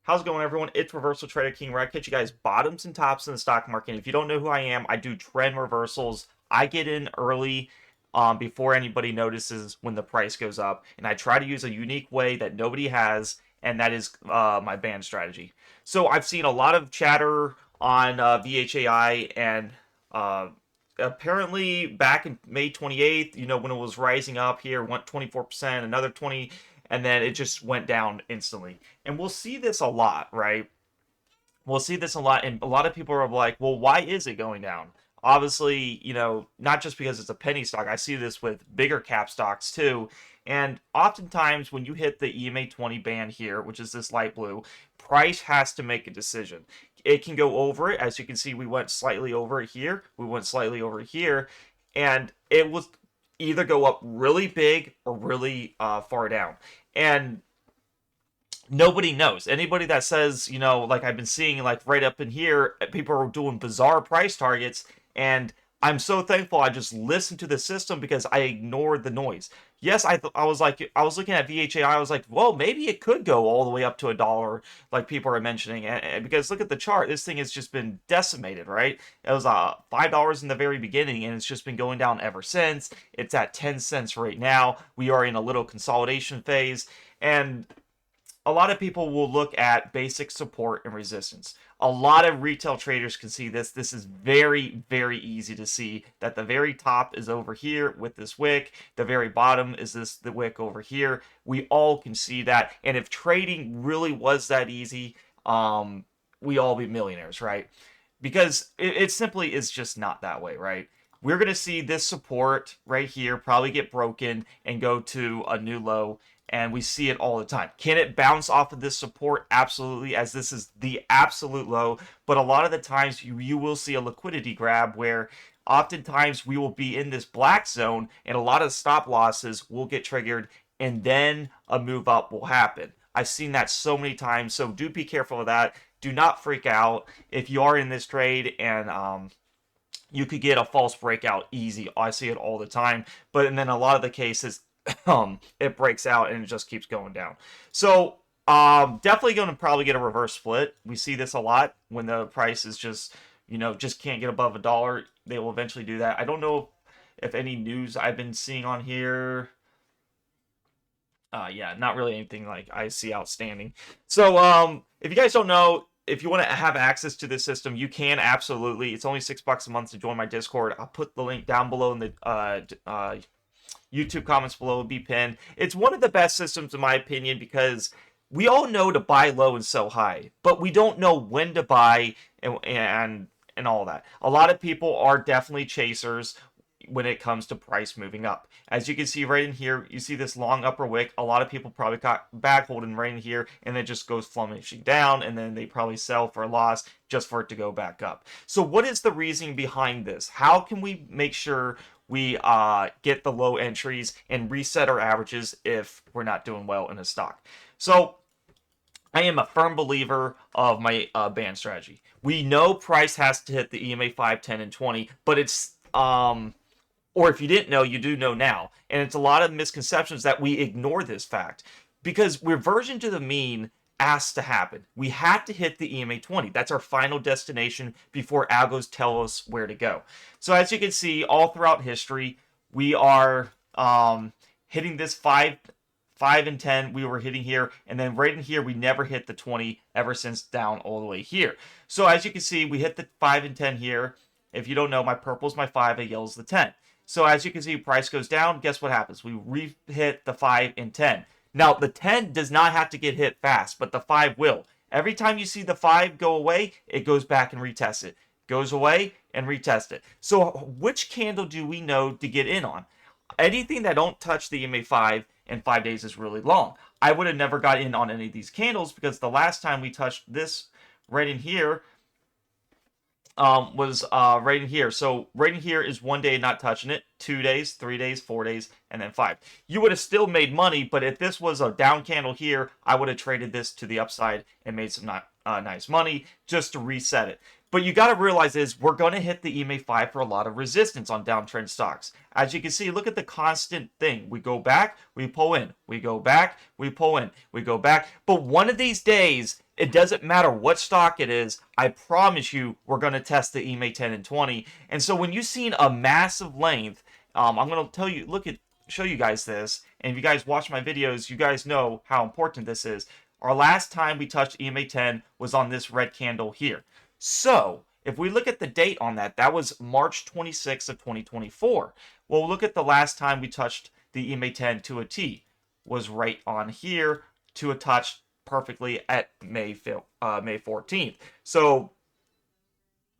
How's it going, everyone? It's Reversal Trader King, where I catch you guys bottoms and tops in the stock market. And if you don't know who I am, I do trend reversals. I get in early before anybody notices when the price goes up. And I try to use a unique way that nobody has, and that is my band strategy. So I've seen a lot of chatter on VHAI, and uh, apparently back in May 28th, when it was rising up here, went 24%, another 20, and then it just went down instantly. And we'll see this a lot, right? We'll see this a lot, and a lot of people are like, well, why is it going down? Obviously, not just because it's a penny stock. I see this with bigger cap stocks too. And oftentimes, when you hit the EMA 20 band here, which is this light blue, price has to make a decision. It can go over it. As you can see, we went slightly over it here. We went slightly over here. And it was either go up really big or really far down. And nobody knows. Anybody that says, like I've been seeing, like right up in here, people are doing bizarre price targets, and I'm so thankful I just listened to the system because I ignored the noise. Yes, I was looking at VHAI, I was like, well, maybe it could go all the way up to $1, like people are mentioning, and because look at the chart, this thing has just been decimated, right? It was $5 in the very beginning, and it's just been going down ever since. It's at 10 cents right now. We are in a little consolidation phase, and a lot of people will look at basic support and resistance. A lot of retail traders can see this. This is very, very easy to see that the very top is over here with this wick. The very bottom is the wick over here. We all can see that. And if trading really was that easy, we all be millionaires, right? Because it simply is just not that way, right? We're going to see this support right here probably get broken and go to a new low, and we see it all the time. Can it bounce off of this support? Absolutely, as this is the absolute low. But a lot of the times you will see a liquidity grab where oftentimes we will be in this black zone, and a lot of stop losses will get triggered, and then a move up will happen. I've seen that so many times, so do be careful of that. Do not freak out if you are in this trade, and you could get a false breakout easy. I see it all the time. But and then a lot of the cases, it breaks out and it just keeps going down. So definitely going to probably get a reverse split. We see this a lot when the price is just can't get above $1. They will eventually do that. I don't know if any news I've been seeing on here. Yeah, not really anything like I see outstanding. So if you guys don't know, if you want to have access to this system, you can absolutely. It's only $6 a month to join my Discord. I'll put the link down below in the YouTube comments below. Will be pinned. It's one of the best systems in my opinion because we all know to buy low and sell high, but we don't know when to buy and all that. A lot of people are definitely chasers when it comes to price moving up. As you can see right in here, you see this long upper wick. A lot of people probably got back holding right in here, and it just goes flumishing down, and then they probably sell for a loss just for it to go back up. So what is the reasoning behind this? How can we make sure we get the low entries and reset our averages if we're not doing well in a stock? So I am a firm believer of my band strategy. We know price has to hit the EMA 5, 10, and 20, but it's or if you didn't know, you do know now. And it's a lot of misconceptions that we ignore this fact because reversion to the mean has to happen. We have to hit the EMA 20. That's our final destination before algos tell us where to go. So as you can see, all throughout history, we are hitting this 5 and 10. We were hitting here, and then right in here, we never hit the 20 ever since down all the way here. So as you can see, we hit the 5 and 10 here. If you don't know, my purple's my 5, and yellow's the 10. So as you can see, price goes down. Guess what happens? We re-hit the 5 and 10. Now, the 10 does not have to get hit fast, but the 5 will. Every time you see the 5 go away, it goes back and retests it. Goes away and retest it. So which candle do we know to get in on? Anything that don't touch the EMA 5 in 5 days is really long. I would have never got in on any of these candles because the last time we touched this right in here, was right in here. So right in here is 1 day not touching it, 2 days, 3 days, 4 days, and then 5. You would have still made money, but if this was a down candle here, I would have traded this to the upside and made some nice money just to reset it. But you got to realize is we're going to hit the EMA 5 for a lot of resistance on downtrend stocks. As you can see, look at the constant thing. We go back, we pull in. We go back, we pull in. We go back. But one of these days, It doesn't matter what stock it is. I promise you, we're going to test the EMA 10 and 20. And so when you've seen a massive length, I'm going to tell you, show you guys this. And if you guys watch my videos, you guys know how important this is. Our last time we touched EMA 10 was on this red candle here. So if we look at the date on that, that was March 26th of 2024. Well, look at the last time we touched the EMA 10 to a T. Was right on here to a touch perfectly at May 14th. So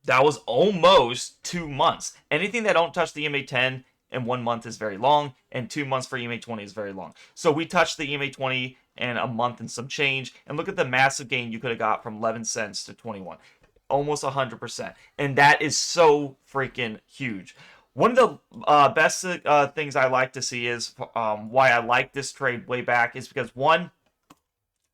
that was almost 2 months. Anything that don't touch the EMA 10 in 1 month is very long, and 2 months for EMA 20 is very long. So we touched the EMA 20 in a month and some change, and look at the massive gain you could have got from 11 cents to 21. Almost 100%. And that is so freaking huge. One of the best things I like to see is why I like this trade way back is because, one,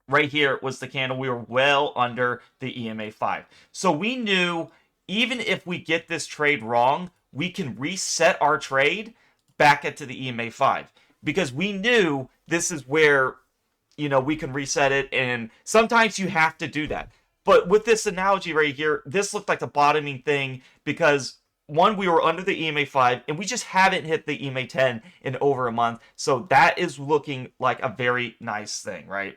right here was the candle. We were well under the EMA 5. So we knew even if we get this trade wrong, we can reset our trade back into the EMA 5. Because we knew this is where, we can reset it. And sometimes you have to do that. But with this analogy right here, this looked like the bottoming thing because, one, we were under the EMA 5, and we just haven't hit the EMA 10 in over a month. So that is looking like a very nice thing, right?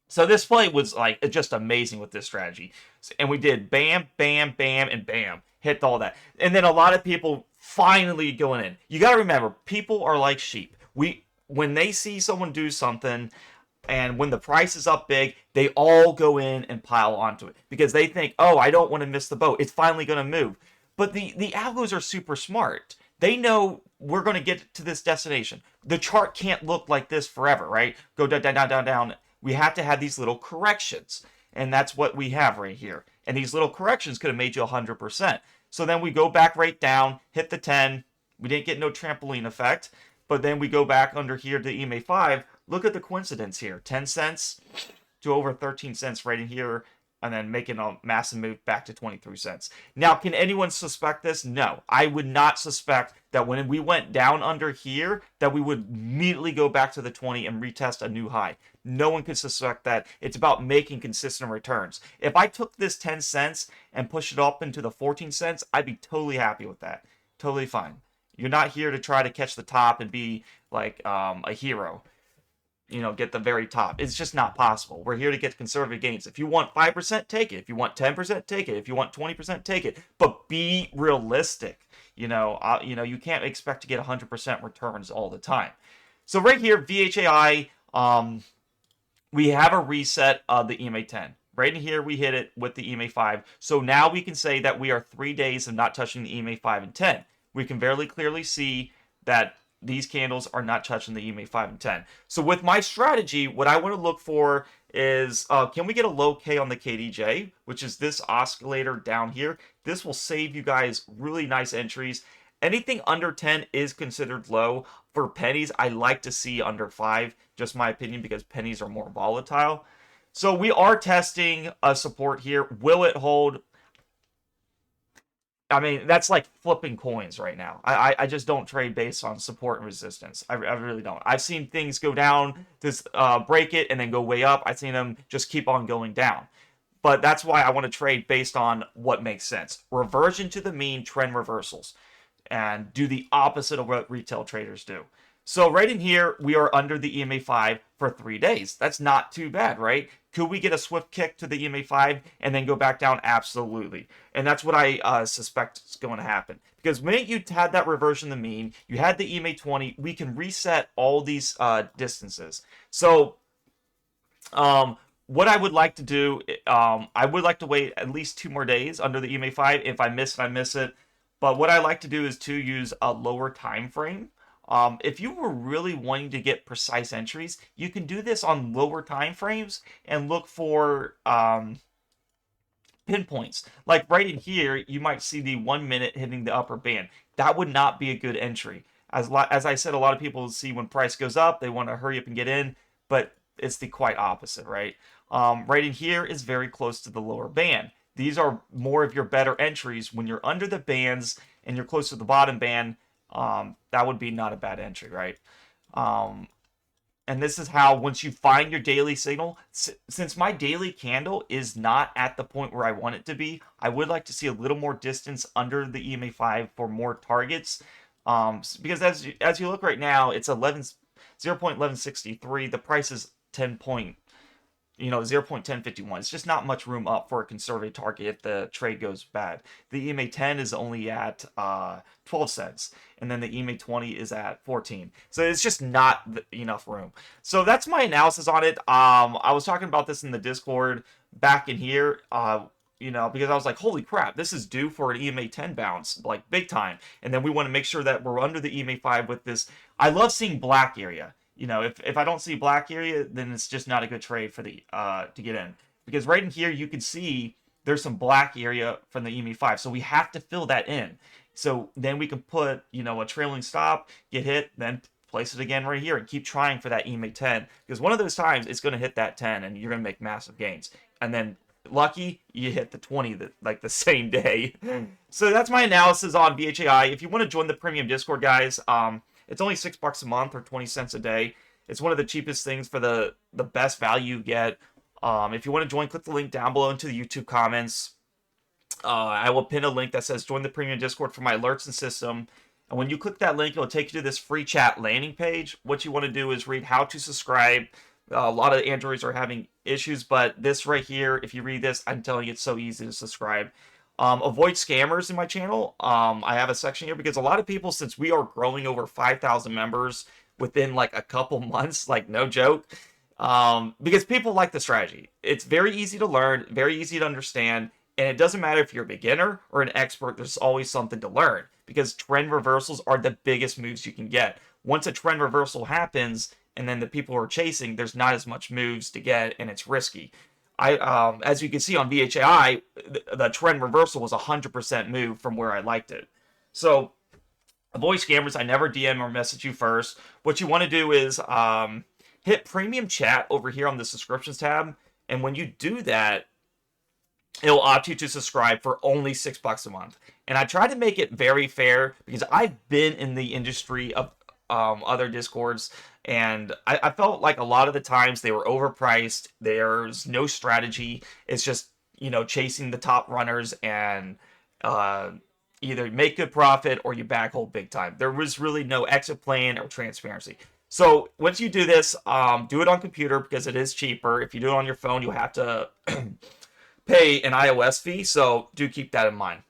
So this play was like just amazing with this strategy. And we did bam, bam, bam, and bam. Hit all that. And then a lot of people finally going in. You got to remember, people are like sheep. When they see someone do something, and when the price is up big, they all go in and pile onto it. Because they think, oh, I don't want to miss the boat. It's finally going to move. But the algos are super smart. They know we're going to get to this destination. The chart can't look like this forever, right? Go down, down, down, down, down. We have to have these little corrections. And that's what we have right here. And these little corrections could have made you 100%. So then we go back right down, hit the 10. We didn't get no trampoline effect. But then we go back under here to EMA 5. Look at the coincidence here. 10 cents to over 13 cents right in here. And then making a massive move back to 23 cents. Now, can anyone suspect this? No. I would not suspect that when we went down under here, that we would immediately go back to the 20 and retest a new high. No one could suspect that. It's about making consistent returns. If I took this 10 cents and pushed it up into the 14 cents, I'd be totally happy with that. Totally fine. You're not here to try to catch the top and be like a hero. Get the very top. It's just not possible. We're here to get conservative gains. If you want 5%, take it. If you want 10%, take it. If you want 20%, take it. But be realistic. You can't expect to get 100% returns all the time. So right here, VHAI, we have a reset of the EMA 10. Right in here, we hit it with the EMA 5. So now we can say that we are 3 days of not touching the EMA 5 and 10. We can very clearly see that these candles are not touching the EMA 5 and 10. So with my strategy, what I want to look for is, can we get a low K on the KDJ, which is this oscillator down here? This will save you guys really nice entries. Anything under 10 is considered low. For pennies, I like to see under 5, just my opinion, because pennies are more volatile. So we are testing a support here. Will it hold? I mean, that's like flipping coins right now. I just don't trade based on support and resistance. I really don't. I've seen things go down, this break it, and then go way up. I've seen them just keep on going down. But that's why I want to trade based on what makes sense. Reversion to the mean, trend reversals. And do the opposite of what retail traders do. So right in here, we are under the EMA 5 for 3 days. That's not too bad, right? Could we get a swift kick to the EMA 5 and then go back down? Absolutely. And that's what I suspect is going to happen. Because when you had that reversion to the mean, you had the EMA 20, we can reset all these distances. So what I would like to do, I would like to wait at least 2 more days under the EMA 5. If I miss it, I miss it. But what I like to do is to use a lower time frame. If you were really wanting to get precise entries, you can do this on lower time frames and look for pinpoints. Like right in here, you might see the 1 minute hitting the upper band. That would not be a good entry. As I said, a lot of people see when price goes up, they want to hurry up and get in, but it's the quite opposite, right? Right in here is very close to the lower band. These are more of your better entries. When you're under the bands and you're close to the bottom band, that would be not a bad entry, right? And And this is how, once you find your daily signal, since my daily candle is not at the point where I want it to be, I would like to see a little more distance under the EMA 5 for more targets. Because as you look right now, it's 0.1163. The price is 0.1051. It's just not much room up for a conservative target if the trade goes bad. The EMA 10 is only at 12 cents, and then the EMA 20 is at 14. So it's just not enough room. So that's my analysis on it. I was talking about this in the Discord back in here. Because I was like, holy crap, this is due for an EMA 10 bounce, like big time. And then we want to make sure that we're under the EMA 5 with this. I love seeing black area. If I don't see black area, then it's just not a good trade for the to get in. Because right in here, you can see there's some black area from the EMA 5. So we have to fill that in. So then we can put, a trailing stop, get hit, then place it again right here and keep trying for that EMA 10. Because one of those times, it's going to hit that 10 and you're going to make massive gains. And then lucky, you hit the 20 the same day. So that's my analysis on VHAI. If you want to join the premium Discord, guys, it's only $6 a month or 20 cents a day. It's one of the cheapest things for the best value you get. If you want to join, click the link down below into the YouTube comments. I will pin a link that says join the premium Discord for my alerts and system. And when you click that link, it'll take you to this free chat landing page. What you want to do is read how to subscribe. A lot of Androids are having issues, but this right here, if you read this, I'm telling you, it's so easy to subscribe. Avoid scammers in my channel. I have a section here because a lot of people, since we are growing over 5,000 members within like a couple months, like no joke, because people like the strategy. It's very easy to learn, very easy to understand, and it doesn't matter if you're a beginner or an expert, there's always something to learn because trend reversals are the biggest moves you can get. Once a trend reversal happens and then the people are chasing, there's not as much moves to get and it's risky. As you can see on VHAI, the trend reversal was 100% move from where I liked it. So avoid scammers. I never DM or message you first. What you want to do is hit premium chat over here on the subscriptions tab. And when you do that, it'll opt you to subscribe for only $6 a month. And I try to make it very fair because I've been in the industry of other Discords, and I felt like a lot of the times they were overpriced. There's no strategy. It's just, chasing the top runners and either make good profit or you backhold big time. There was really no exit plan or transparency. So once you do this, do it on computer because it is cheaper. If you do it on your phone, you'll have to pay an iOS fee. So do keep that in mind.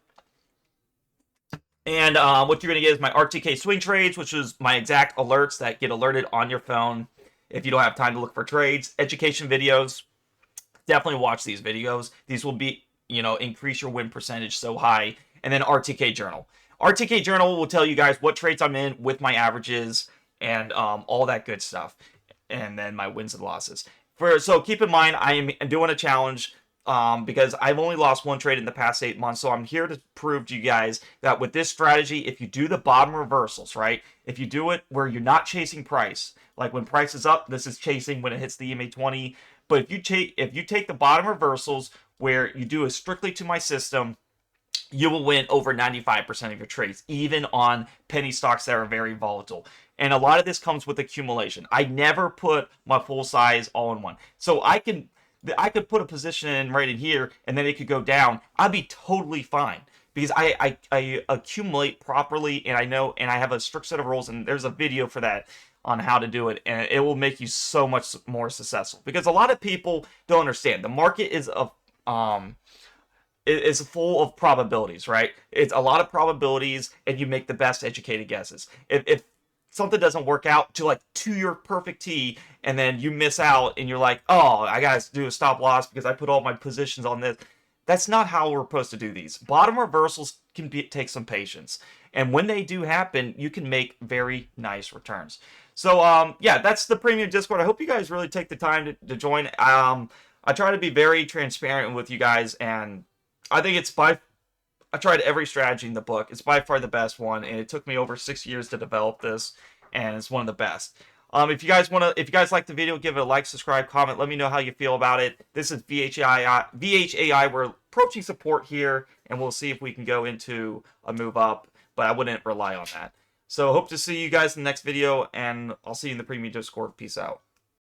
And what you're going to get is my RTK swing trades, which is my exact alerts that get alerted on your phone if you don't have time to look for trades. Education videos. Definitely watch these videos. These will be, increase your win percentage so high. And then RTK journal. RTK journal will tell you guys what trades I'm in with my averages and all that good stuff. And then my wins and losses. So keep in mind, I am doing a challenge. Because I've only lost one trade in the past 8 months. So I'm here to prove to you guys that with this strategy, if you do the bottom reversals, right? If you do it where you're not chasing price, like when price is up, this is chasing when it hits the EMA 20. But if you take the bottom reversals where you do it strictly to my system, you will win over 95% of your trades, even on penny stocks that are very volatile. And a lot of this comes with accumulation. I never put my full size all in one. So I could put a position in right in here and then it could go down. I'd be totally fine because I accumulate properly and I have a strict set of rules, and there's a video for that on how to do it, and it will make you so much more successful because a lot of people don't understand. The market is full of probabilities, right? It's a lot of probabilities and you make the best educated guesses. If something doesn't work out to your perfect T, and then you miss out and you're like, oh, I gotta do a stop loss because I put all my positions on this. That's not how we're supposed to do these. Bottom reversals can take some patience. And when they do happen, you can make very nice returns. So, yeah, that's the premium Discord. I hope you guys really take the time to join. I try to be very transparent with you guys, and I think I tried every strategy in the book. It's by far the best one, and it took me over 6 years to develop this, and it's one of the best. If you guys like the video, give it a like, subscribe, comment. Let me know how you feel about it. This is VHAI. We're approaching support here, and we'll see if we can go into a move up, but I wouldn't rely on that. So hope to see you guys in the next video, and I'll see you in the premium Discord. Peace out.